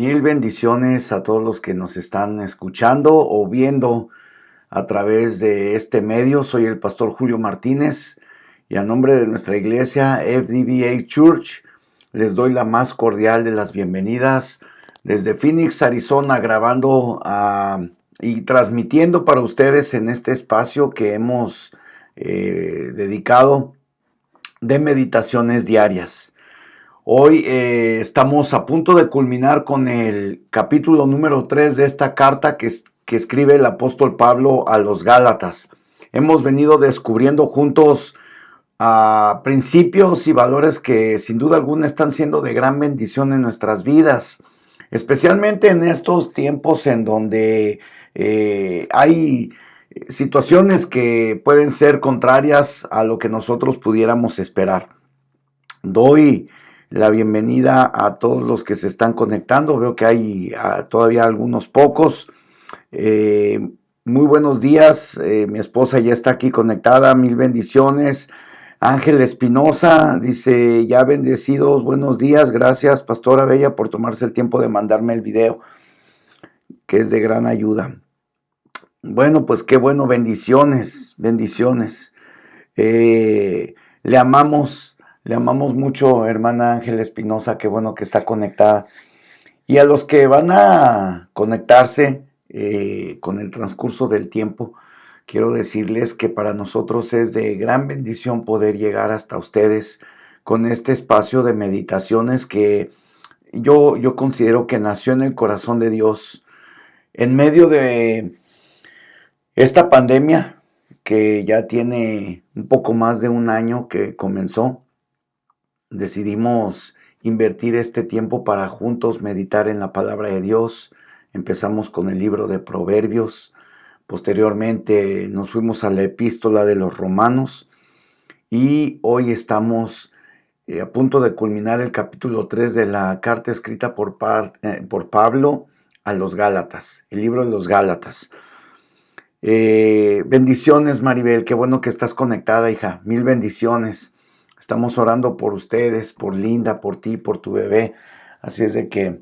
Mil bendiciones a todos los que nos están escuchando o viendo a través de este medio. Soy el pastor Julio Martínez y a nombre de nuestra iglesia FDBA Church les doy la más cordial de las bienvenidas desde Phoenix, Arizona, grabando y transmitiendo para ustedes en este espacio que hemos dedicado de meditaciones diarias. Hoy estamos a punto de culminar con el capítulo número 3 de esta carta que escribe el apóstol Pablo a los Gálatas. Hemos venido descubriendo juntos principios y valores que sin duda alguna están siendo de gran bendición en nuestras vidas, especialmente en estos tiempos en donde hay situaciones que pueden ser contrarias a lo que nosotros pudiéramos esperar. Doy la bienvenida a todos los que se están conectando. Veo que hay todavía algunos pocos. Muy buenos días. Mi esposa ya está aquí conectada. Mil bendiciones. Ángel Espinosa dice, ya bendecidos, buenos días. Gracias, Pastora Bella, por tomarse el tiempo de mandarme el video, que es de gran ayuda. Bueno, pues qué bueno, bendiciones, bendiciones. Le amamos mucho, hermana Ángel Espinosa, qué bueno que está conectada. Y a los que van a conectarse con el transcurso del tiempo, quiero decirles que para nosotros es de gran bendición poder llegar hasta ustedes con este espacio de meditaciones que yo considero que nació en el corazón de Dios en medio de esta pandemia que ya tiene un poco más de un año que comenzó. Decidimos invertir este tiempo para juntos meditar en la palabra de Dios. Empezamos con el libro de Proverbios. Posteriormente nos fuimos a la epístola de los Romanos. Y hoy estamos a punto de culminar el capítulo 3 de la carta escrita por Pablo a los Gálatas. El libro de los Gálatas. Bendiciones, Maribel. Qué bueno que estás conectada, hija. Mil bendiciones. Estamos orando por ustedes, por Linda, por ti, por tu bebé. Así es de que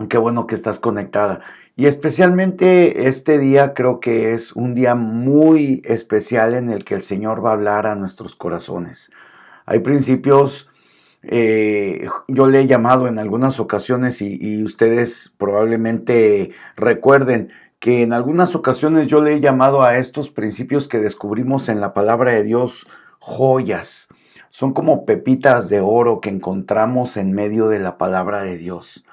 qué bueno que estás conectada. Y especialmente este día creo que es un día muy especial en el que el Señor va a hablar a nuestros corazones. Hay principios, yo le he llamado en algunas ocasiones y ustedes probablemente recuerden que en algunas ocasiones yo le he llamado a estos principios que descubrimos en la palabra de Dios joyas. Son como pepitas de oro que encontramos en medio de la palabra de Dios.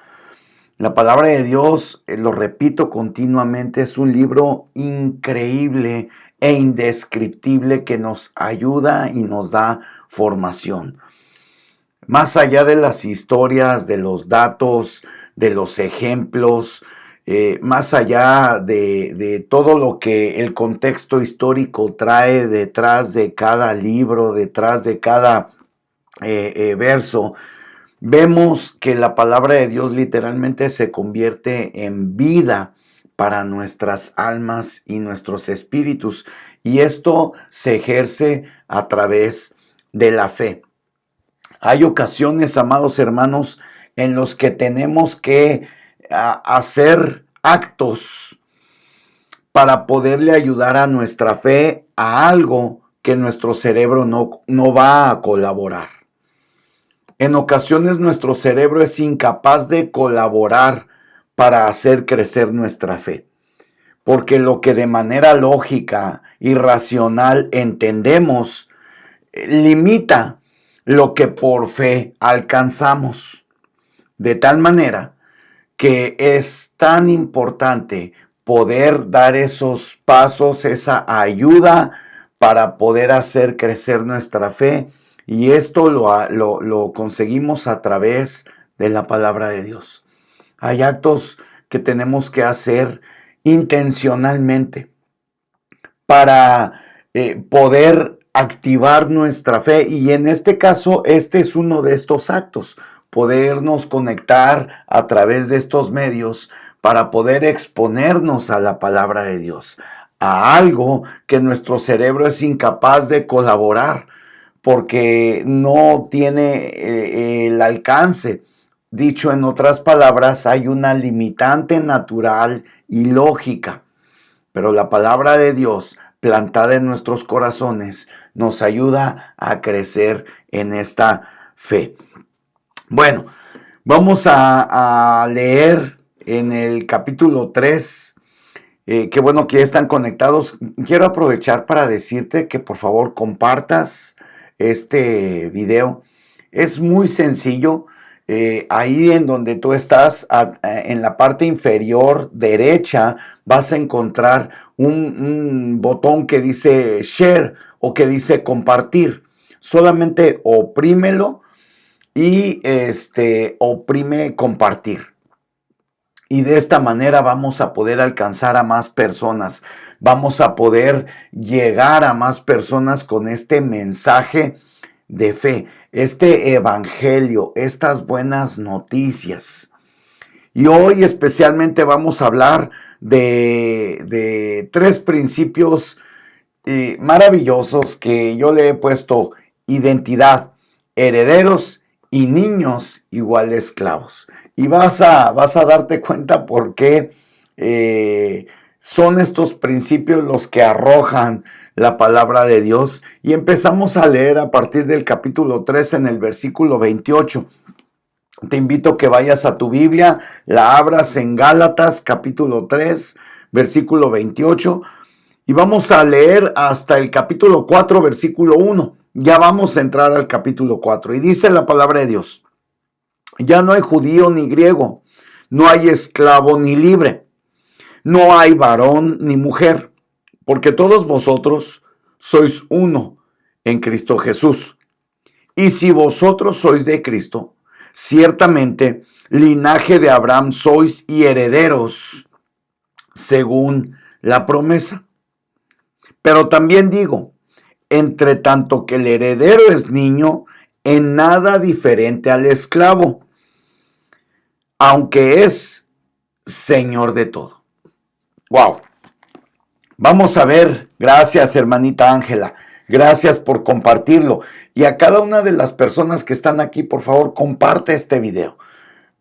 La palabra de Dios, lo repito continuamente, es un libro increíble e indescriptible que nos ayuda y nos da formación. Más allá de las historias, de los datos, de los ejemplos, más allá de todo lo que el contexto histórico trae detrás de cada libro, detrás de cada verso, vemos que la palabra de Dios literalmente se convierte en vida para nuestras almas y nuestros espíritus. Y esto se ejerce a través de la fe. Hay ocasiones, amados hermanos, en los que tenemos que hacer actos para poderle ayudar a nuestra fe a algo que nuestro cerebro no va a colaborar. En ocasiones nuestro cerebro es incapaz de colaborar para hacer crecer nuestra fe, porque lo que de manera lógica y racional entendemos limita lo que por fe alcanzamos. De tal manera que es tan importante poder dar esos pasos, esa ayuda para poder hacer crecer nuestra fe. Y esto lo conseguimos a través de la palabra de Dios. Hay actos que tenemos que hacer intencionalmente para poder activar nuestra fe. Y en este caso, este es uno de estos actos. Podernos conectar a través de estos medios para poder exponernos a la palabra de Dios, a algo que nuestro cerebro es incapaz de colaborar, porque no tiene el alcance Dicho en otras palabras, hay una limitante natural y lógica, pero la palabra de Dios plantada en nuestros corazones nos ayuda a crecer en esta fe. Bueno, vamos a leer en el capítulo 3. Qué bueno que ya están conectados. Quiero aprovechar para decirte que por favor compartas este video. Es muy sencillo. Ahí en donde tú estás, en la parte inferior derecha, vas a encontrar un botón que dice share o que dice compartir. Solamente oprímelo y oprime compartir. Y de esta manera vamos a poder alcanzar a más personas. Vamos a poder llegar a más personas con este mensaje de fe, este evangelio, estas buenas noticias. Y hoy especialmente vamos a hablar de 3 principios maravillosos que yo le he puesto: identidad, herederos y niños igual de esclavos. Y vas a darte cuenta por qué son estos principios los que arrojan la palabra de Dios. Y empezamos a leer a partir del capítulo 3 en el versículo 28. Te invito a que vayas a tu Biblia, la abras en Gálatas capítulo 3, versículo 28. Y vamos a leer hasta el capítulo 4, versículo 1. Ya vamos a entrar al capítulo 4. Y dice la palabra de Dios: ya no hay judío ni griego, no hay esclavo ni libre, no hay varón ni mujer, porque todos vosotros sois uno en Cristo Jesús. Y si vosotros sois de Cristo, ciertamente linaje de Abraham sois y herederos según la promesa. Pero también digo, entre tanto que el heredero es niño, en nada diferente al esclavo, aunque es Señor de todo. Wow. Vamos a ver. Gracias, hermanita Ángela. Gracias por compartirlo. Y a cada una de las personas que están aquí, por favor, comparte este video.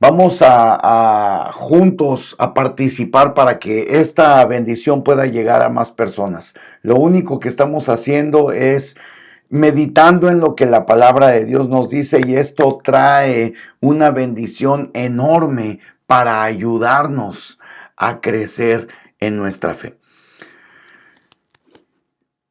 Vamos a juntos a participar para que esta bendición pueda llegar a más personas. Lo único que estamos haciendo es meditando en lo que la palabra de Dios nos dice, y esto trae una bendición enorme para ayudarnos a crecer en nuestra fe.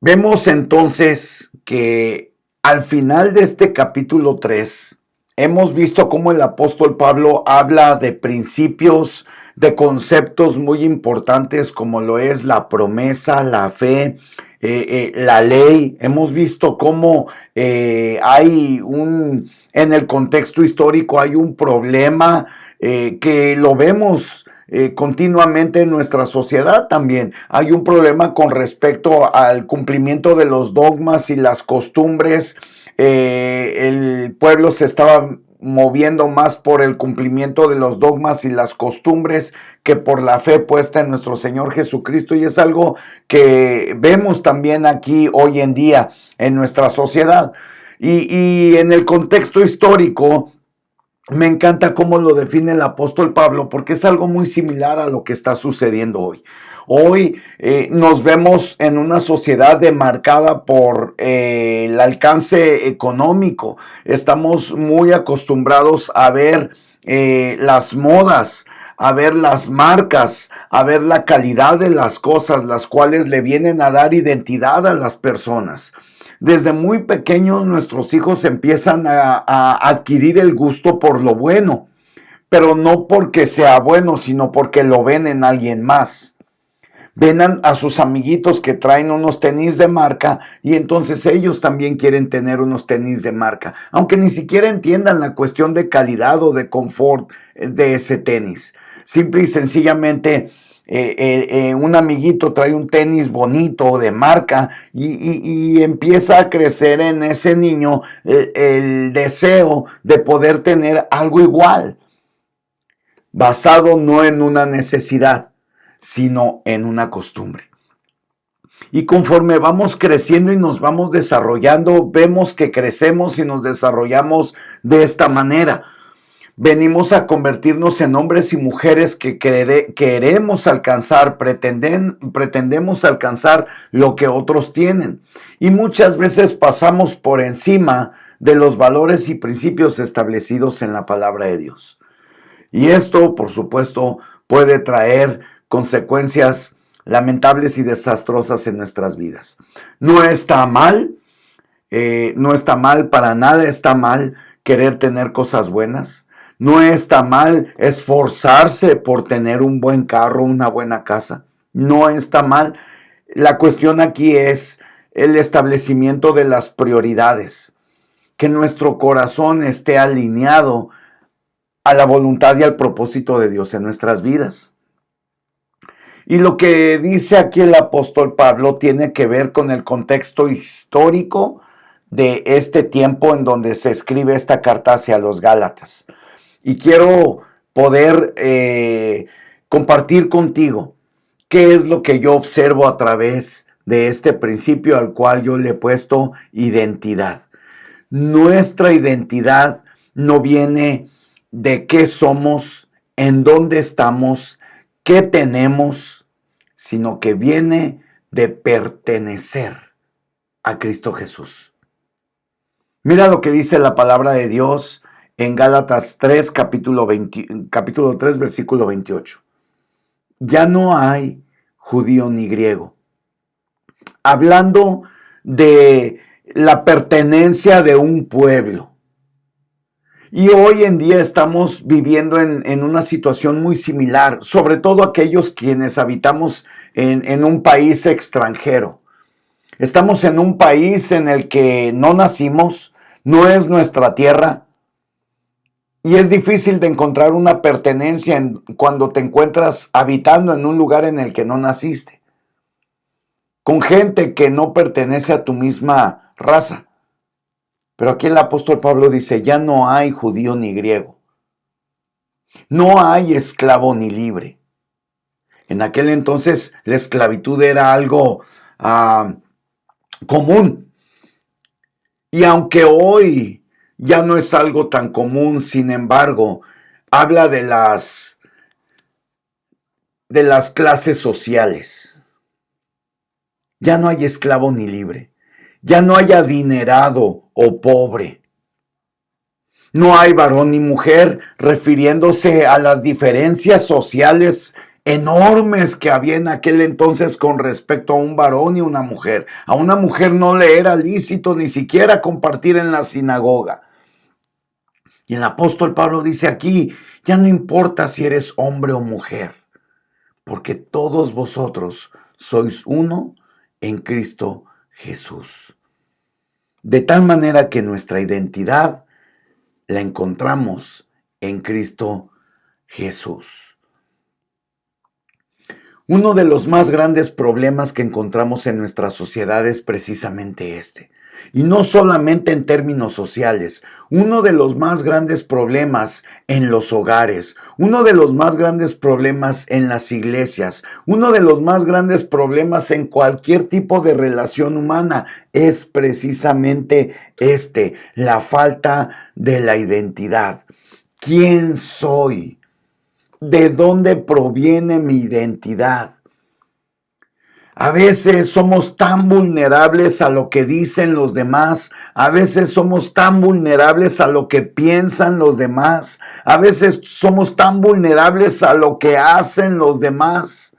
Vemos entonces que al final de este capítulo 3 hemos visto cómo el apóstol Pablo habla de principios, de conceptos muy importantes como lo es la promesa, la fe, la ley. Hemos visto cómo en el contexto histórico hay un problema que lo vemos continuamente en nuestra sociedad también. Hay un problema con respecto al cumplimiento de los dogmas y las costumbres. El pueblo se estaba moviendo más por el cumplimiento de los dogmas y las costumbres que por la fe puesta en nuestro Señor Jesucristo, y es algo que vemos también aquí hoy en día en nuestra sociedad. Y en el contexto histórico me encanta cómo lo define el apóstol Pablo, porque es algo muy similar a lo que está sucediendo hoy. Hoy nos vemos en una sociedad demarcada por el alcance económico. Estamos muy acostumbrados a ver las modas, a ver las marcas, a ver la calidad de las cosas, las cuales le vienen a dar identidad a las personas. Desde muy pequeños nuestros hijos empiezan a adquirir el gusto por lo bueno, pero no porque sea bueno, sino porque lo ven en alguien más. Ven a sus amiguitos que traen unos tenis de marca y entonces ellos también quieren tener unos tenis de marca, aunque ni siquiera entiendan la cuestión de calidad o de confort de ese tenis. Simple y sencillamente un amiguito trae un tenis bonito de marca y empieza a crecer en ese niño el deseo de poder tener algo igual, basado no en una necesidad, sino en una costumbre. Y conforme vamos creciendo y nos vamos desarrollando, vemos que crecemos y nos desarrollamos de esta manera. Venimos a convertirnos en hombres y mujeres que queremos alcanzar, pretendemos alcanzar lo que otros tienen. Y muchas veces pasamos por encima de los valores y principios establecidos en la palabra de Dios. Y esto, por supuesto, puede traer consecuencias lamentables y desastrosas en nuestras vidas. No está mal, para nada está mal querer tener cosas buenas. No está mal esforzarse por tener un buen carro, una buena casa. No está mal. La cuestión aquí es el establecimiento de las prioridades. Que nuestro corazón esté alineado a la voluntad y al propósito de Dios en nuestras vidas. Y lo que dice aquí el apóstol Pablo tiene que ver con el contexto histórico de este tiempo en donde se escribe esta carta hacia los Gálatas. Y quiero poder compartir contigo qué es lo que yo observo a través de este principio al cual yo le he puesto identidad. Nuestra identidad no viene de qué somos, en dónde estamos, qué tenemos, sino que viene de pertenecer a Cristo Jesús. Mira lo que dice la palabra de Dios en Gálatas 3, capítulo 3, versículo 28. Ya no hay judío ni griego. Hablando de la pertenencia de un pueblo. Y hoy en día estamos viviendo en una situación muy similar, sobre todo aquellos quienes habitamos en un país extranjero. Estamos en un país en el que no nacimos, no es nuestra tierra. Y es difícil de encontrar una pertenencia cuando te encuentras habitando en un lugar en el que no naciste. Con gente que no pertenece a tu misma raza. Pero aquí el apóstol Pablo dice, ya no hay judío ni griego. No hay esclavo ni libre. En aquel entonces la esclavitud era algo común. Y aunque hoy ya no es algo tan común, sin embargo, habla de las clases sociales. Ya no hay esclavo ni libre. Ya no hay adinerado o pobre. No hay varón ni mujer, refiriéndose a las diferencias sociales enormes que había en aquel entonces con respecto a un varón y una mujer. A una mujer no le era lícito ni siquiera compartir en la sinagoga. Y el apóstol Pablo dice aquí, ya no importa si eres hombre o mujer, porque todos vosotros sois uno en Cristo Jesús. De tal manera que nuestra identidad la encontramos en Cristo Jesús. Uno de los más grandes problemas que encontramos en nuestra sociedad es precisamente este. Y no solamente en términos sociales, uno de los más grandes problemas en los hogares, uno de los más grandes problemas en las iglesias, uno de los más grandes problemas en cualquier tipo de relación humana es precisamente la falta de la identidad. ¿Quién soy? ¿De dónde proviene mi identidad? A veces somos tan vulnerables a lo que dicen los demás, a veces somos tan vulnerables a lo que piensan los demás, a veces somos tan vulnerables a lo que hacen los demás.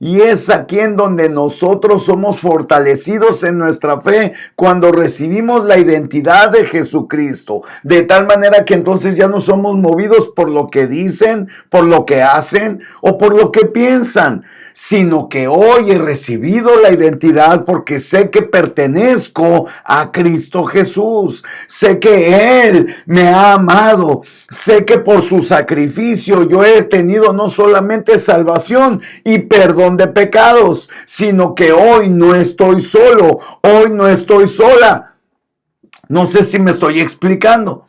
Y es aquí en donde nosotros somos fortalecidos en nuestra fe cuando recibimos la identidad de Jesucristo. De tal manera que entonces ya no somos movidos por lo que dicen, por lo que hacen o por lo que piensan, sino que hoy he recibido la identidad porque sé que pertenezco a Cristo Jesús. Sé que Él me ha amado. Sé que por su sacrificio yo he tenido no solamente salvación y perdón de pecados, sino que hoy no estoy solo, hoy no estoy sola. No sé si me estoy explicando.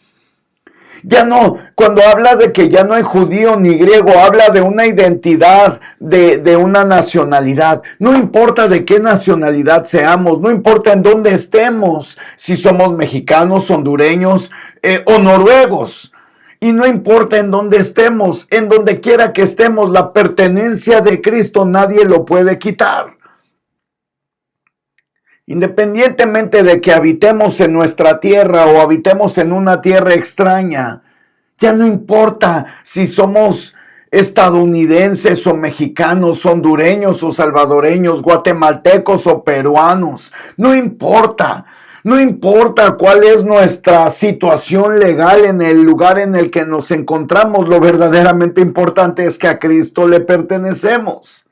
Ya no, cuando habla de que ya no hay judío ni griego, habla de una identidad, de una nacionalidad. No importa de qué nacionalidad seamos, no importa en dónde estemos, si somos mexicanos, hondureños o noruegos. Y no importa en dónde estemos, en donde quiera que estemos, la pertenencia de Cristo nadie lo puede quitar. Independientemente de que habitemos en nuestra tierra o habitemos en una tierra extraña, ya no importa si somos estadounidenses o mexicanos, hondureños o salvadoreños, guatemaltecos o peruanos, no importa. No importa cuál es nuestra situación legal en el lugar en el que nos encontramos, lo verdaderamente importante es que a Cristo le pertenecemos.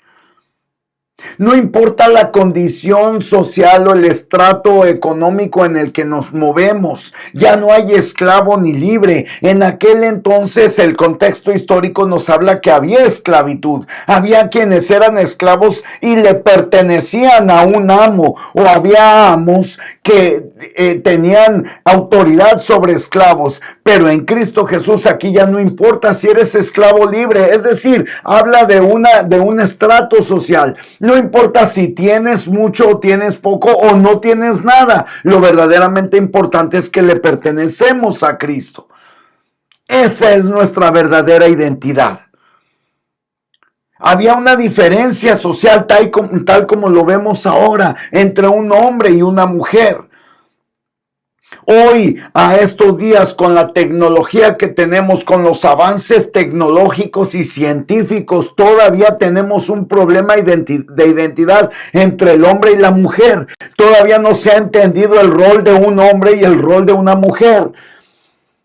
No importa la condición social o el estrato económico en el que nos movemos, ya no hay esclavo ni libre. En aquel entonces el contexto histórico nos habla que había esclavitud. Había quienes eran esclavos y le pertenecían a un amo, o había amos que tenían autoridad sobre esclavos. Pero en Cristo Jesús aquí ya no importa si eres esclavo o libre, es decir, habla de un estrato social. No importa si tienes mucho o tienes poco o no tienes nada. Lo verdaderamente importante es que le pertenecemos a Cristo. Esa es nuestra verdadera identidad. Había una diferencia social tal como lo vemos ahora entre un hombre y una mujer. Hoy, a estos días, con la tecnología que tenemos, con los avances tecnológicos y científicos, todavía tenemos un problema de identidad entre el hombre y la mujer. Todavía no se ha entendido el rol de un hombre y el rol de una mujer.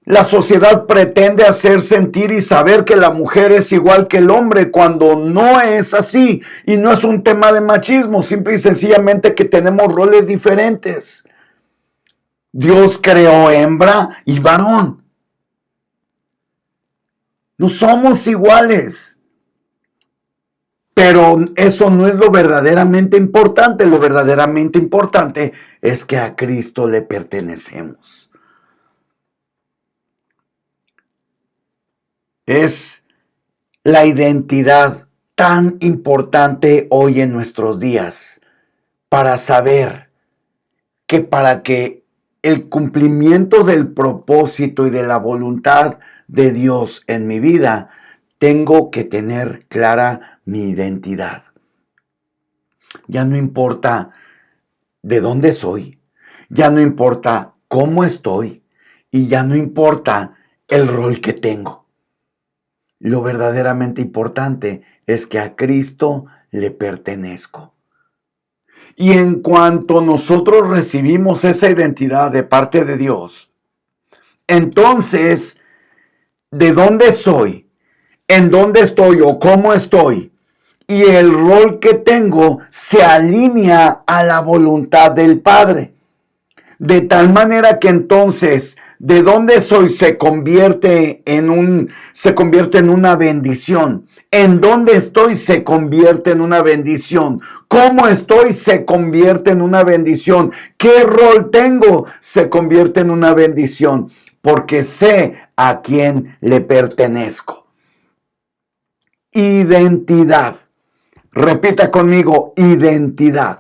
La sociedad pretende hacer sentir y saber que la mujer es igual que el hombre, cuando no es así. Y no es un tema de machismo, simple y sencillamente que tenemos roles diferentes. Dios creó hembra y varón. No somos iguales. Pero eso no es lo verdaderamente importante. Lo verdaderamente importante es que a Cristo le pertenecemos. Es la identidad tan importante hoy en nuestros días para saber que para que el cumplimiento del propósito y de la voluntad de Dios en mi vida, tengo que tener clara mi identidad. Ya no importa de dónde soy, ya no importa cómo estoy y ya no importa el rol que tengo. Lo verdaderamente importante es que a Cristo le pertenezco. Y en cuanto nosotros recibimos esa identidad de parte de Dios, entonces, ¿de dónde soy? ¿En dónde estoy o cómo estoy? Y el rol que tengo se alinea a la voluntad del Padre. De tal manera que entonces, de dónde soy se convierte en una bendición. En dónde estoy se convierte en una bendición. Cómo estoy se convierte en una bendición. ¿Qué rol tengo? Se convierte en una bendición. Porque sé a quién le pertenezco. Identidad. Repita conmigo, identidad.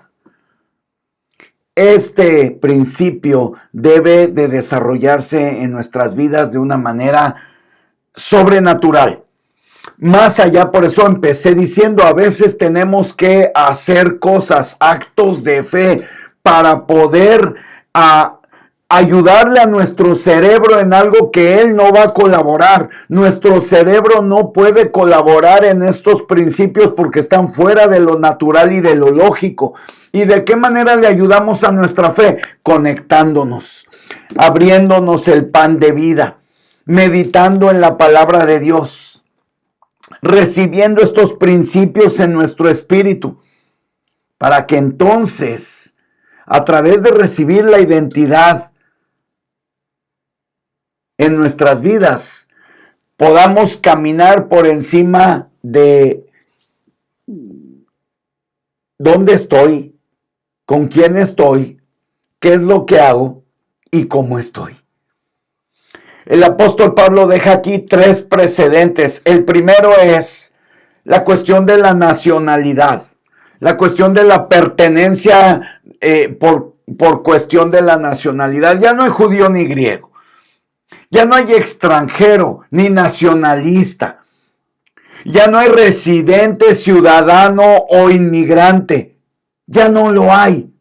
Este principio debe de desarrollarse en nuestras vidas de una manera sobrenatural. Más allá, por eso empecé diciendo, a veces tenemos que hacer cosas, actos de fe, para poder ayudarle a nuestro cerebro en algo que él no va a colaborar. Nuestro cerebro no puede colaborar en estos principios porque están fuera de lo natural y de lo lógico. ¿Y de qué manera le ayudamos a nuestra fe? Conectándonos, abriéndonos el pan de vida, meditando en la palabra de Dios, recibiendo estos principios en nuestro espíritu, para que entonces, a través de recibir la identidad en nuestras vidas, podamos caminar por encima de dónde estoy, con quién estoy, qué es lo que hago y cómo estoy. El apóstol Pablo deja aquí 3 precedentes. El primero es la cuestión de la nacionalidad, la cuestión de la pertenencia por cuestión de la nacionalidad. Ya no es judío ni griego. Ya no hay extranjero ni nacionalista. Ya no hay residente, ciudadano o inmigrante. Ya no lo hay.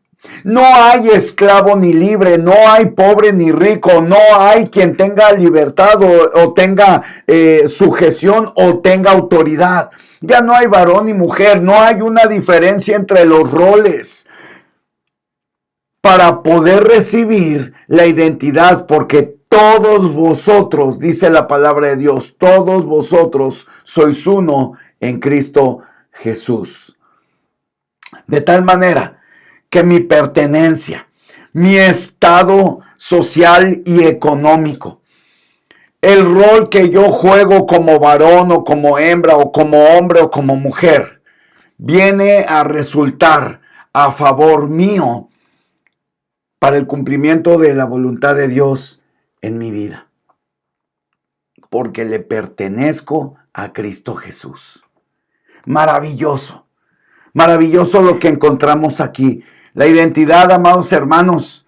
No hay esclavo ni libre, no hay pobre ni rico, no hay quien tenga libertad o tenga sujeción o tenga autoridad. Ya no hay varón ni mujer, no hay una diferencia entre los roles para poder recibir la identidad, porque todos vosotros, dice la palabra de Dios, todos vosotros sois uno en Cristo Jesús. De tal manera que mi pertenencia, mi estado social y económico, el rol que yo juego como varón o como hembra o como hombre o como mujer, viene a resultar a favor mío para el cumplimiento de la voluntad de Dios en mi vida, porque le pertenezco a Cristo Jesús. Maravilloso, maravilloso lo que encontramos aquí. La identidad, amados hermanos,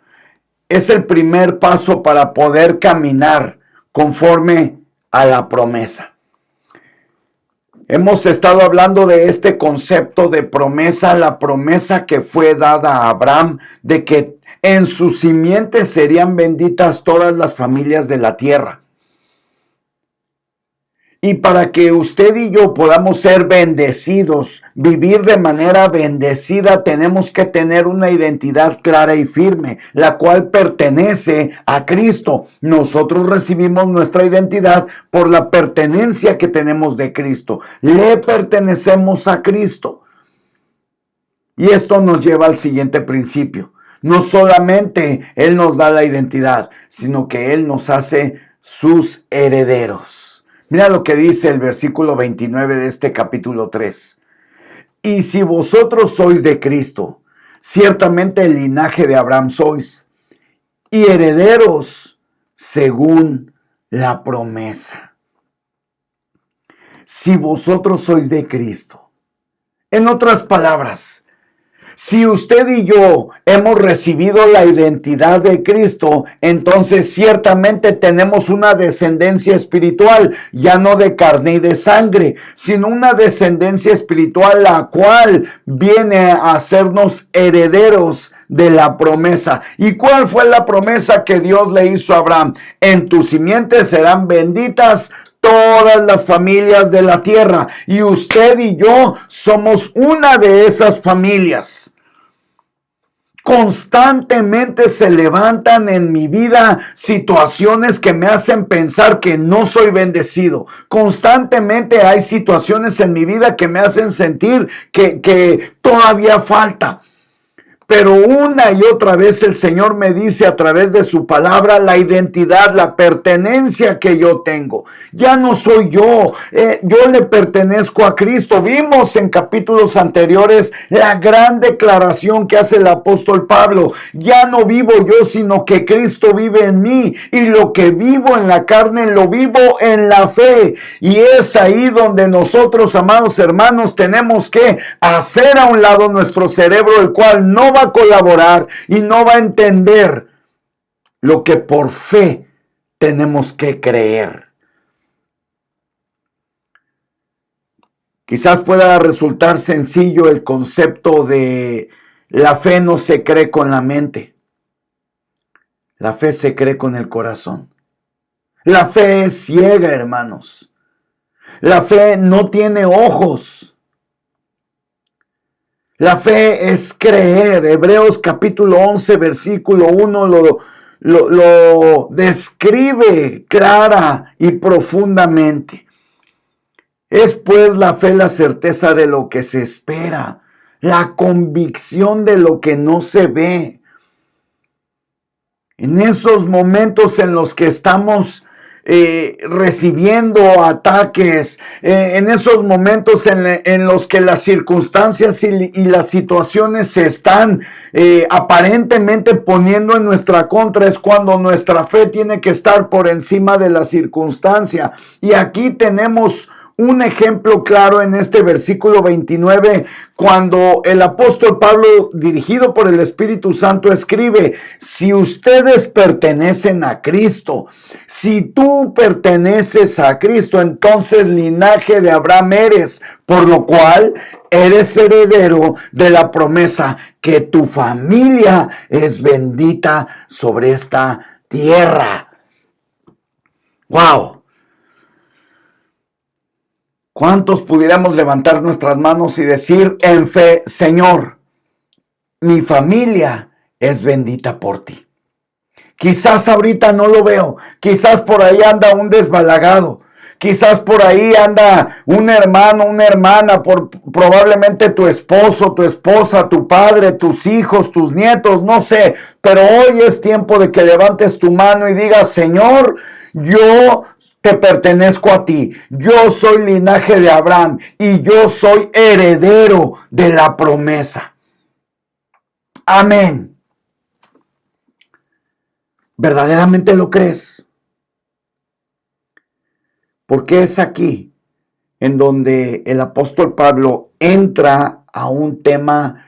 es el primer paso para poder caminar conforme a la promesa. Hemos estado hablando de este concepto de promesa, la promesa que fue dada a Abraham de que en su simiente serían benditas todas las familias de la tierra. Y para que usted y yo podamos ser bendecidos, vivir de manera bendecida, tenemos que tener una identidad clara y firme, la cual pertenece a Cristo. Nosotros recibimos nuestra identidad por la pertenencia que tenemos de Cristo. Le pertenecemos a Cristo. Y esto nos lleva al siguiente principio. No solamente Él nos da la identidad, sino que Él nos hace sus herederos. Mira lo que dice el versículo 29 de este capítulo 3. Y si vosotros sois de Cristo, ciertamente el linaje de Abraham sois, y herederos según la promesa. Si vosotros sois de Cristo. En otras palabras, si usted y yo hemos recibido la identidad de Cristo, entonces ciertamente tenemos una descendencia espiritual, ya no de carne y de sangre, sino una descendencia espiritual la cual viene a hacernos herederos de la promesa. ¿Y cuál fue la promesa que Dios le hizo a Abraham? En tu simiente serán benditas todas las familias de la tierra, y usted y yo somos una de esas familias. Constantemente se levantan en mi vida situaciones que me hacen pensar que no soy bendecido. Constantemente hay situaciones en mi vida que me hacen sentir que todavía falta. Pero una y otra vez el Señor me dice a través de su palabra la identidad, la pertenencia que yo tengo. Ya no soy yo, yo le pertenezco a Cristo. Vimos en capítulos anteriores la gran declaración que hace el apóstol Pablo. Ya no vivo yo, sino que Cristo vive en mí. Y lo que vivo en la carne, lo vivo en la fe. Y es ahí donde nosotros, amados hermanos, tenemos que hacer a un lado nuestro cerebro, el cual no va a colaborar y no va a entender lo que por fe tenemos que creer. Quizás pueda resultar sencillo el concepto de la fe no se cree con la mente. La fe se cree con el corazón. La fe es ciega, hermanos. La fe no tiene ojos. La fe es creer. Hebreos capítulo 11, versículo 1 lo describe clara y profundamente. Es pues la fe la certeza de lo que se espera, la convicción de lo que no se ve. En esos momentos en los que estamos recibiendo ataques, en esos momentos en los que las circunstancias y las situaciones se están aparentemente poniendo en nuestra contra, es cuando nuestra fe tiene que estar por encima de la circunstancia. Y aquí tenemos un ejemplo claro en este versículo 29, cuando el apóstol Pablo, dirigido por el Espíritu Santo, escribe: si ustedes pertenecen a Cristo, si tú perteneces a Cristo, entonces linaje de Abraham eres, por lo cual eres heredero de la promesa, que tu familia es bendita sobre esta tierra. ¡Wow! ¿Cuántos pudiéramos levantar nuestras manos y decir en fe: Señor, mi familia es bendita por ti? Quizás ahorita no lo veo, quizás por ahí anda un desbalagado, quizás por ahí anda un hermano, una hermana, probablemente tu esposo, tu esposa, tu padre, tus hijos, tus nietos, no sé, pero hoy es tiempo de que levantes tu mano y digas: Señor, yo te pertenezco a ti, yo soy linaje de Abraham y yo soy heredero de la promesa. Amén. ¿Verdaderamente lo crees? Porque es aquí en donde el apóstol Pablo entra a un tema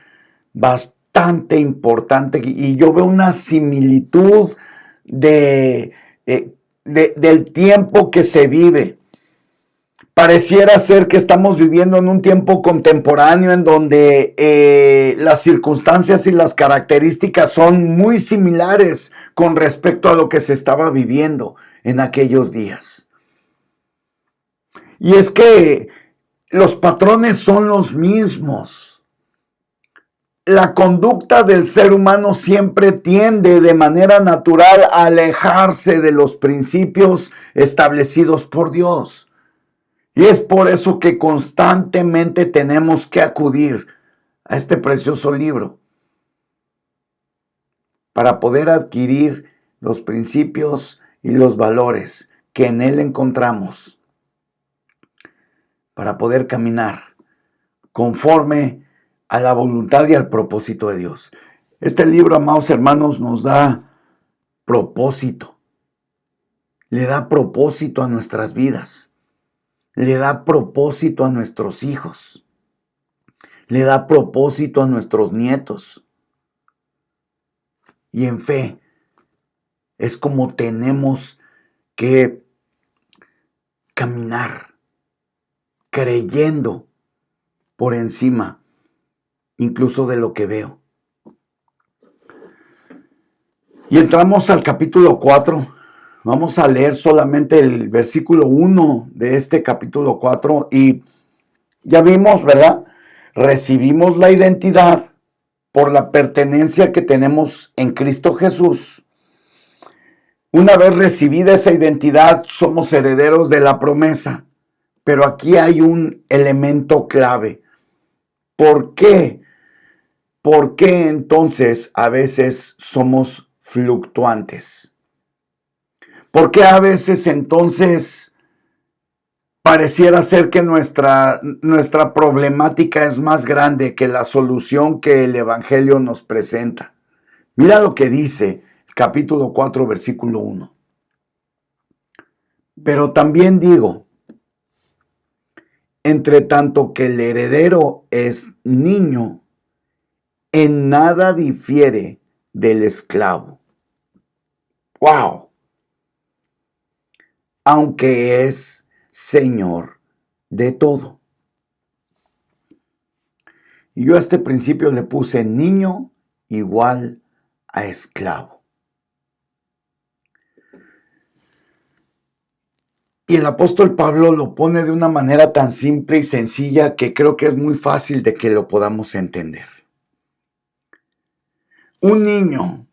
bastante importante, y yo veo una similitud del tiempo que se vive. Pareciera ser que estamos viviendo en un tiempo contemporáneo en donde las circunstancias y las características son muy similares con respecto a lo que se estaba viviendo en aquellos días. Y es que los patrones son los mismos. La conducta del ser humano siempre tiende de manera natural a alejarse de los principios establecidos por Dios. Y es por eso que constantemente tenemos que acudir a este precioso libro para poder adquirir los principios y los valores que en él encontramos, para poder caminar conforme a la voluntad y al propósito de Dios. Este libro, amados hermanos, nos da propósito. Le da propósito a nuestras vidas. Le da propósito a nuestros hijos. Le da propósito a nuestros nietos. Y en fe es como tenemos que caminar, creyendo por encima incluso de lo que veo. Y entramos al capítulo 4. Vamos a leer solamente el versículo 1 de este capítulo 4 y ya vimos, ¿verdad? Recibimos la identidad por la pertenencia que tenemos en Cristo Jesús. Una vez recibida esa identidad, somos herederos de la promesa. Pero aquí hay un elemento clave. ¿Por qué? ¿Por qué entonces a veces somos fluctuantes? ¿Por qué a veces entonces pareciera ser que nuestra problemática es más grande que la solución que el Evangelio nos presenta? Mira lo que dice el capítulo 4, versículo 1. Pero también digo, entre tanto que el heredero es niño, en nada difiere del esclavo. ¡Wow! Aunque es Señor de todo. Y yo a este principio le puse niño igual a esclavo. Y el apóstol Pablo lo pone de una manera tan simple y sencilla que creo que es muy fácil de que lo podamos entender. Un niño,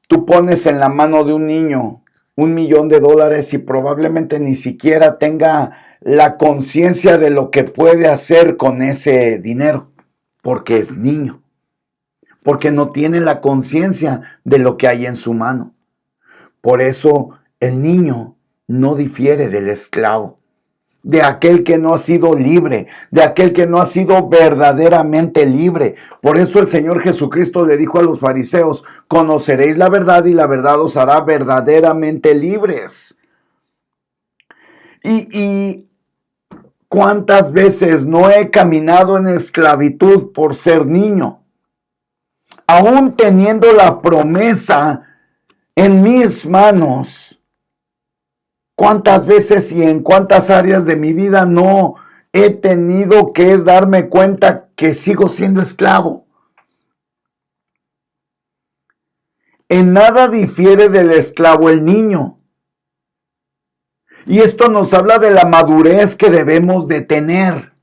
tú pones en la mano de un niño $1,000,000 y probablemente ni siquiera tenga la conciencia de lo que puede hacer con ese dinero, porque es niño, porque no tiene la conciencia de lo que hay en su mano. Por eso el niño no difiere del esclavo, de aquel que no ha sido libre, de aquel que no ha sido verdaderamente libre. Por eso el Señor Jesucristo le dijo a los fariseos: conoceréis la verdad y la verdad os hará verdaderamente libres. Y ¿Cuántas veces no he caminado en esclavitud por ser niño? Aún teniendo la promesa en mis manos. ¿Cuántas veces y en cuántas áreas de mi vida no he tenido que darme cuenta que sigo siendo esclavo? En nada difiere del esclavo el niño. Y esto nos habla de la madurez que debemos de tener.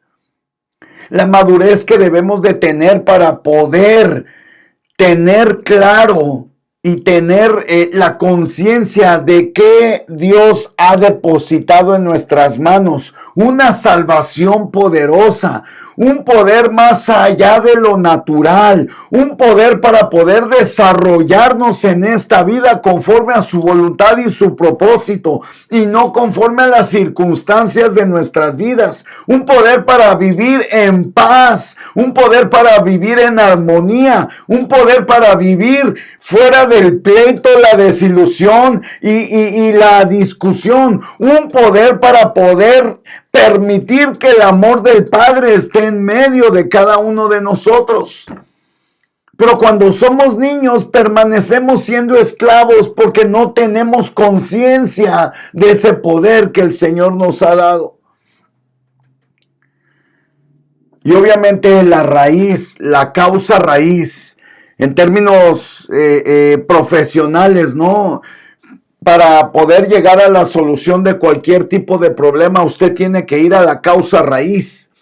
La madurez que debemos de tener para poder tener claro y tener la conciencia de que Dios ha depositado en nuestras manos una salvación poderosa, un poder más allá de lo natural, un poder para poder desarrollarnos en esta vida conforme a su voluntad y su propósito y no conforme a las circunstancias de nuestras vidas, un poder para vivir en paz, un poder para vivir en armonía, un poder para vivir fuera del pleito, la desilusión y la discusión, un poder para poder permitir que el amor del Padre esté en medio de cada uno de nosotros. Pero cuando somos niños permanecemos siendo esclavos porque no tenemos conciencia de ese poder que el Señor nos ha dado. Y obviamente la raíz, la causa raíz, en términos profesionales, ¿no? Para poder llegar a la solución de cualquier tipo de problema, usted tiene que ir a la causa raíz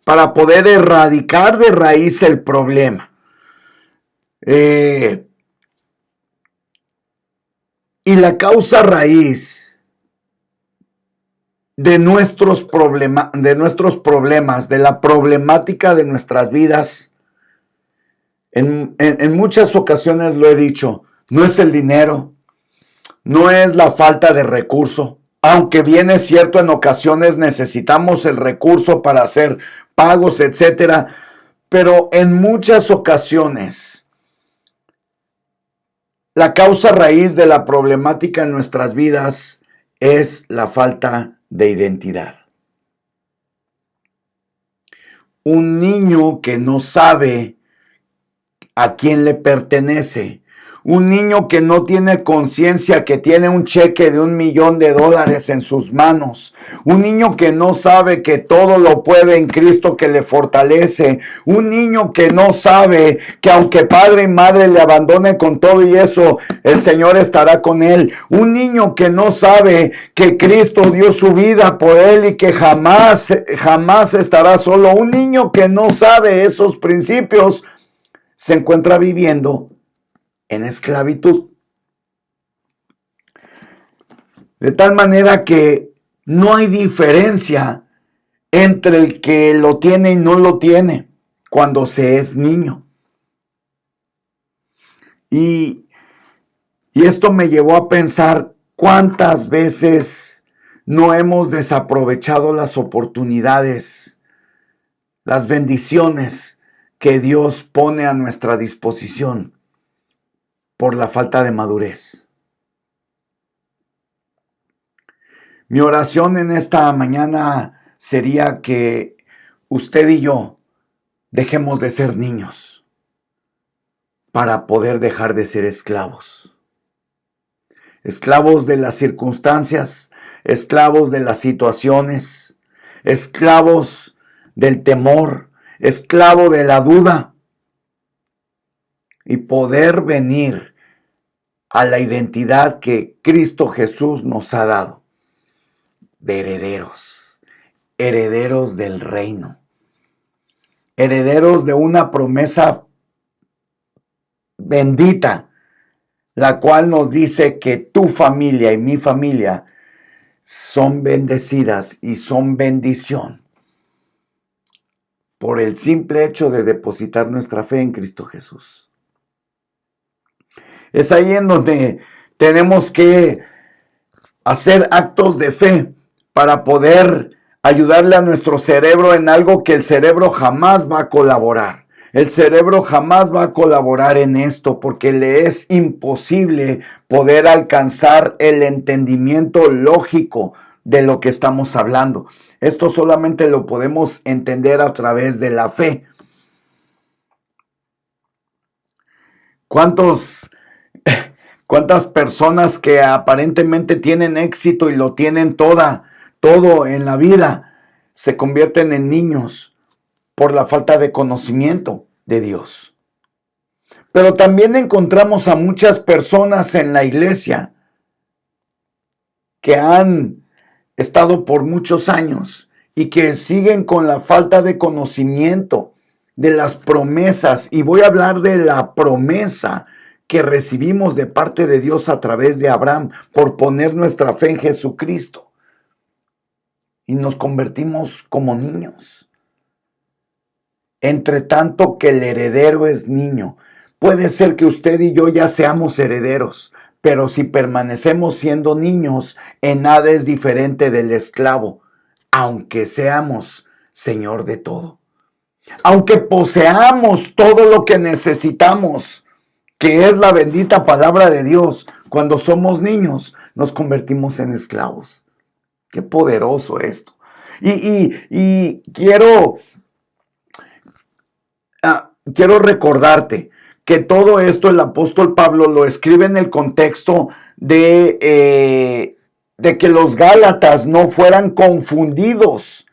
para poder erradicar de raíz el problema. Y la causa raíz de nuestros problemas, de la problemática de nuestras vidas, en muchas ocasiones lo he dicho, no es el dinero, no es la falta de recurso, aunque bien es cierto, en ocasiones necesitamos el recurso para hacer pagos, etcétera, pero en muchas ocasiones la causa raíz de la problemática en nuestras vidas es la falta de identidad. Un niño que no sabe a quién le pertenece, un niño que no tiene conciencia que tiene un cheque de $1,000,000 en sus manos, un niño que no sabe que todo lo puede en Cristo que le fortalece, un niño que no sabe que aunque padre y madre le abandone con todo y eso, el Señor estará con él, un niño que no sabe que Cristo dio su vida por él y que jamás estará solo, un niño que no sabe esos principios, se encuentra viviendo en esclavitud. De tal manera que no hay diferencia entre el que lo tiene y no lo tiene cuando se es niño. Y esto me llevó a pensar cuántas veces no hemos desaprovechado las oportunidades, las bendiciones que Dios pone a nuestra disposición por la falta de madurez. Mi oración en esta mañana sería que usted y yo dejemos de ser niños para poder dejar de ser esclavos. Esclavos de las circunstancias, esclavos de las situaciones, esclavos del temor, esclavo de la duda, y poder venir a la identidad que Cristo Jesús nos ha dado, de herederos del reino, herederos de una promesa bendita, la cual nos dice que tu familia y mi familia son bendecidas y son bendición por el simple hecho de depositar nuestra fe en Cristo Jesús. Es ahí en donde tenemos que hacer actos de fe para poder ayudarle a nuestro cerebro en algo que el cerebro jamás va a colaborar. El cerebro jamás va a colaborar en esto porque le es imposible poder alcanzar el entendimiento lógico de lo que estamos hablando. Esto solamente lo podemos entender a través de la fe. ¿Cuántas personas que aparentemente tienen éxito y lo tienen todo en la vida, se convierten en niños por la falta de conocimiento de Dios? Pero también encontramos a muchas personas en la iglesia que han estado por muchos años y que siguen con la falta de conocimiento de las promesas. Y voy a hablar de la promesa que recibimos de parte de Dios a través de Abraham por poner nuestra fe en Jesucristo. Y nos convertimos como niños. Entre tanto que el heredero es niño. Puede ser que usted y yo ya seamos herederos, pero si permanecemos siendo niños, en nada es diferente del esclavo, aunque seamos señor de todo. Aunque poseamos todo lo que necesitamos, que es la bendita palabra de Dios, cuando somos niños nos convertimos en esclavos. Qué poderoso esto. Y quiero recordarte que todo esto el apóstol Pablo lo escribe en el contexto de que los Gálatas no fueran confundidos,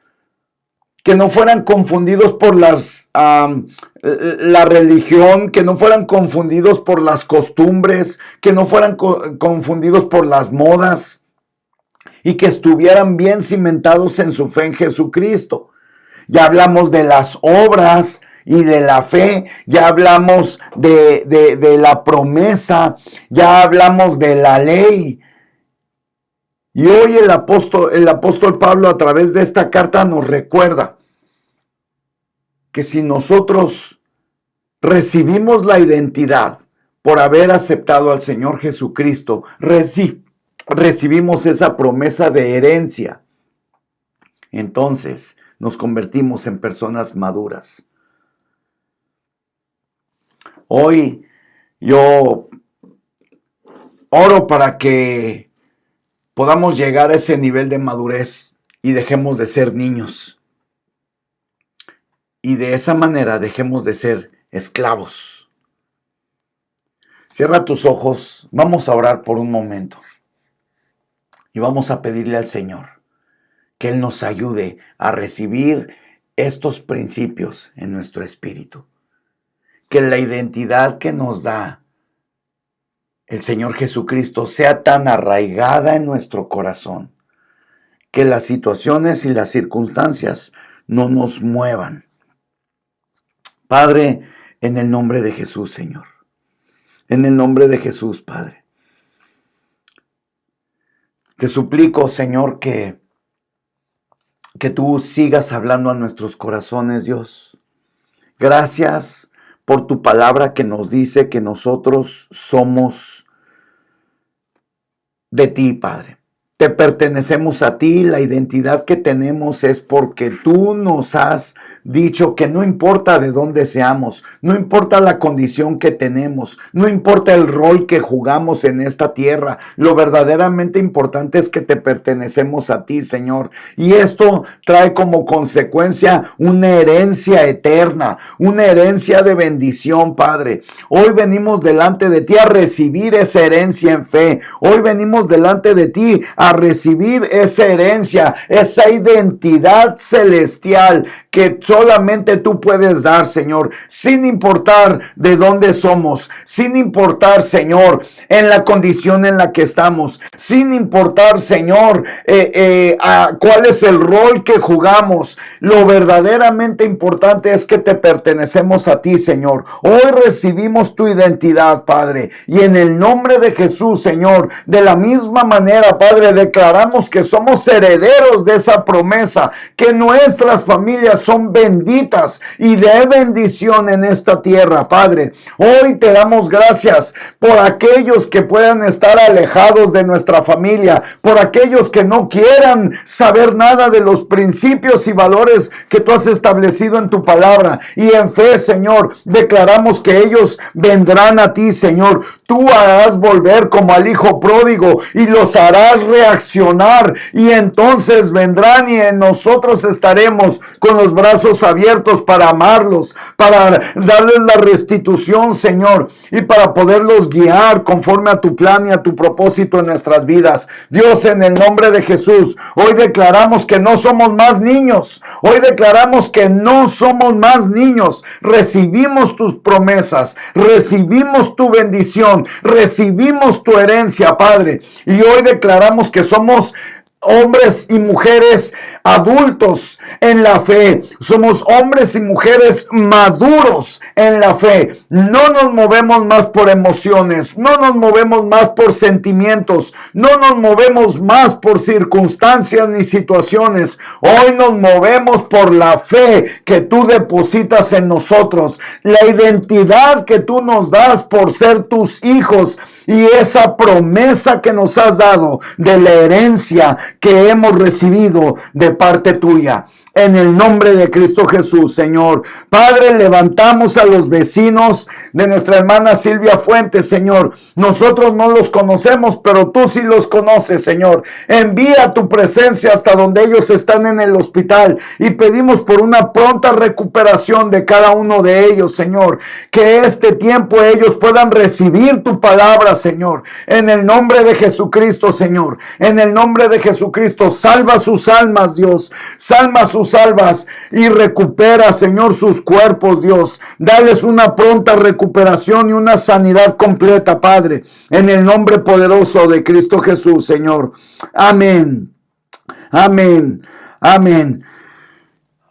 que no fueran confundidos por la religión, que no fueran confundidos por las costumbres, que no fueran confundidos por las modas, y que estuvieran bien cimentados en su fe en Jesucristo. Ya hablamos de las obras y de la fe, ya hablamos de la promesa, ya hablamos de la ley. Y hoy el apóstol Pablo a través de esta carta nos recuerda que si nosotros recibimos la identidad por haber aceptado al Señor Jesucristo, recibimos esa promesa de herencia. Entonces nos convertimos en personas maduras. Hoy yo oro para que podamos llegar a ese nivel de madurez y dejemos de ser niños. Y de esa manera dejemos de ser esclavos. Cierra tus ojos, vamos a orar por un momento. Y vamos a pedirle al Señor que Él nos ayude a recibir estos principios en nuestro espíritu. Que la identidad que nos da el Señor Jesucristo sea tan arraigada en nuestro corazón que las situaciones y las circunstancias no nos muevan. Padre, en el nombre de Jesús, Señor. En el nombre de Jesús, Padre. Te suplico, Señor, que tú sigas hablando a nuestros corazones, Dios. Gracias por tu palabra que nos dice que nosotros somos de ti, Padre. Te pertenecemos a ti, la identidad que tenemos es porque tú nos has dicho que no importa de dónde seamos, no importa la condición que tenemos, no importa el rol que jugamos en esta tierra, lo verdaderamente importante es que te pertenecemos a ti, Señor. Y esto trae como consecuencia una herencia eterna, una herencia de bendición, Padre. Hoy venimos delante de ti a recibir esa herencia en fe. Hoy venimos delante de ti a recibir esa herencia, esa identidad celestial que solamente tú puedes dar, Señor, sin importar de dónde somos, sin importar, Señor, en la condición en la que estamos, sin importar, Señor, cuál es el rol que jugamos. Lo verdaderamente importante es que te pertenecemos a ti, Señor. Hoy recibimos tu identidad, Padre, y en el nombre de Jesús, Señor, de la misma manera, Padre, declaramos que somos herederos de esa promesa, que nuestras familias son benditas y de bendición en esta tierra, Padre. Hoy te damos gracias por aquellos que puedan estar alejados de nuestra familia, por aquellos que no quieran saber nada de los principios y valores que tú has establecido en tu palabra. Y en fe, Señor, declaramos que ellos vendrán a ti, Señor. Tú harás volver como al hijo pródigo y los harás reaccionar, y entonces vendrán y en nosotros estaremos con los brazos abiertos para amarlos, para darles la restitución, Señor, y para poderlos guiar conforme a tu plan y a tu propósito en nuestras vidas. Dios, en el nombre de Jesús, hoy declaramos que no somos más niños. Hoy declaramos que no somos más niños. Recibimos tus promesas, recibimos tu bendición, recibimos tu herencia, Padre. Y hoy declaramos que somos hombres y mujeres adultos en la fe. Somos hombres y mujeres maduros en la fe. No nos movemos más por emociones, no nos movemos más por sentimientos, no nos movemos más por circunstancias ni situaciones. Hoy nos movemos por la fe que tú depositas en nosotros, la identidad que tú nos das por ser tus hijos y esa promesa que nos has dado de la herencia que hemos recibido de parte tuya. En el nombre de Cristo Jesús, Señor. Padre, levantamos a los vecinos de nuestra hermana Silvia Fuentes, Señor. Nosotros no los conocemos, pero tú sí los conoces, Señor. Envía tu presencia hasta donde ellos están en el hospital y pedimos por una pronta recuperación de cada uno de ellos, Señor. Que este tiempo ellos puedan recibir tu palabra, Señor. En el nombre de Jesucristo, Señor. En el nombre de Jesucristo, salva sus almas, Dios. Salva sus almas y recupera, Señor, sus cuerpos, Dios. Dales una pronta recuperación y una sanidad completa, Padre, en el nombre poderoso de Cristo Jesús, Señor. Amén. Amén. Amén.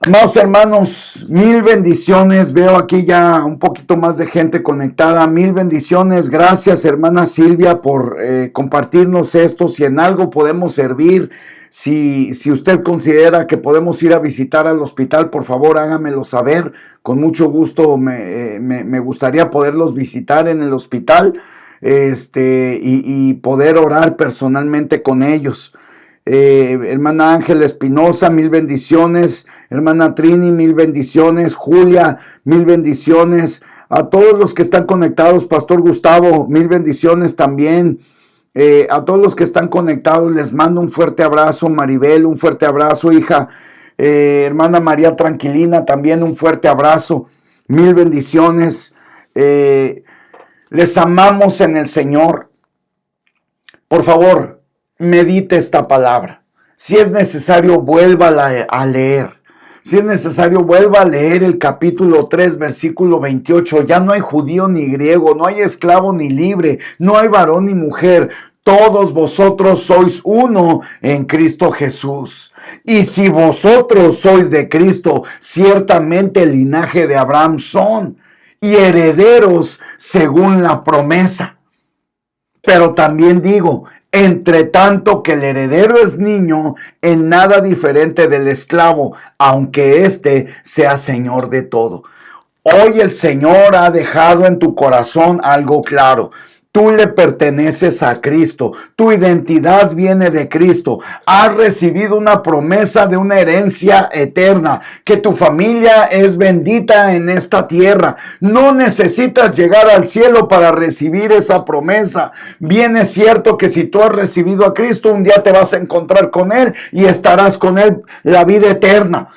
Amados hermanos, mil bendiciones. Veo aquí ya un poquito más de gente conectada. Mil bendiciones. Gracias, hermana Silvia, por compartirnos esto. Si en algo podemos servir, si usted considera que podemos ir a visitar al hospital, por favor hágamelo saber. Con mucho gusto me gustaría poderlos visitar en el hospital y poder orar personalmente con ellos. Hermana Ángela Espinosa, mil bendiciones. Hermana Trini, mil bendiciones. Julia, mil bendiciones. A todos los que están conectados, Pastor Gustavo, mil bendiciones también. A todos los que están conectados les mando un fuerte abrazo. Maribel, un fuerte abrazo, hija. Hermana María Tranquilina, también un fuerte abrazo. Mil bendiciones. Les amamos en el Señor. Por favor, medite esta palabra. Si es necesario, vuélvala a leer. Si es necesario, vuelva a leer el capítulo 3, versículo 28. Ya no hay judío ni griego, no hay esclavo ni libre, no hay varón ni mujer. Todos vosotros sois uno en Cristo Jesús. Y si vosotros sois de Cristo, ciertamente el linaje de Abraham son, y herederos según la promesa. Pero también digo, entre tanto que el heredero es niño, en nada diferente del esclavo, aunque éste sea señor de todo. Hoy el Señor ha dejado en tu corazón algo claro. Tú le perteneces a Cristo. Tu identidad viene de Cristo. Has recibido una promesa de una herencia eterna. Que tu familia es bendita en esta tierra. No necesitas llegar al cielo para recibir esa promesa. Bien es cierto que si tú has recibido a Cristo, un día te vas a encontrar con Él y estarás con Él la vida eterna.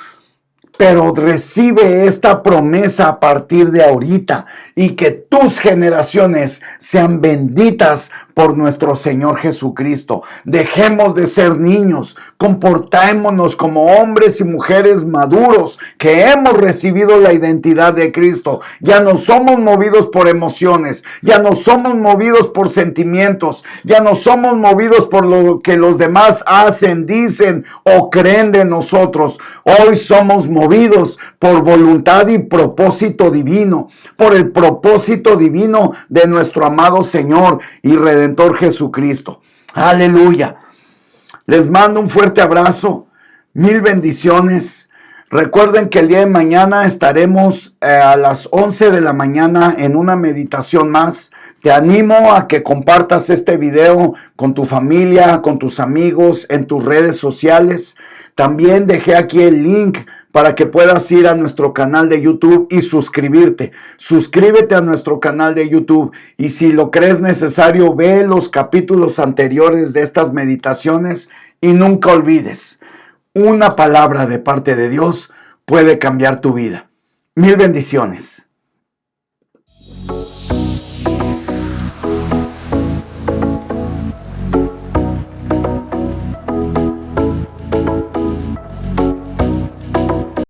Pero recibe esta promesa a partir de ahorita y que tus generaciones sean benditas por nuestro Señor Jesucristo. Dejemos de ser niños, comportémonos como hombres y mujeres maduros que hemos recibido la identidad de Cristo. Ya no somos movidos por emociones, ya no somos movidos por sentimientos, ya no somos movidos por lo que los demás hacen, dicen o creen de nosotros. Hoy somos movidos por voluntad y propósito divino, por el propósito divino de nuestro amado Señor y Redentor Jesucristo. Aleluya. Les mando un fuerte abrazo, mil bendiciones. Recuerden que el día de mañana estaremos a las 11 de la mañana en una meditación más. Te animo a que compartas este video con tu familia, con tus amigos, en tus redes sociales. También dejé aquí el link para que puedas ir a nuestro canal de YouTube y suscribirte. Suscríbete a nuestro canal de YouTube y si lo crees necesario, ve los capítulos anteriores de estas meditaciones y nunca olvides, una palabra de parte de Dios puede cambiar tu vida. Mil bendiciones.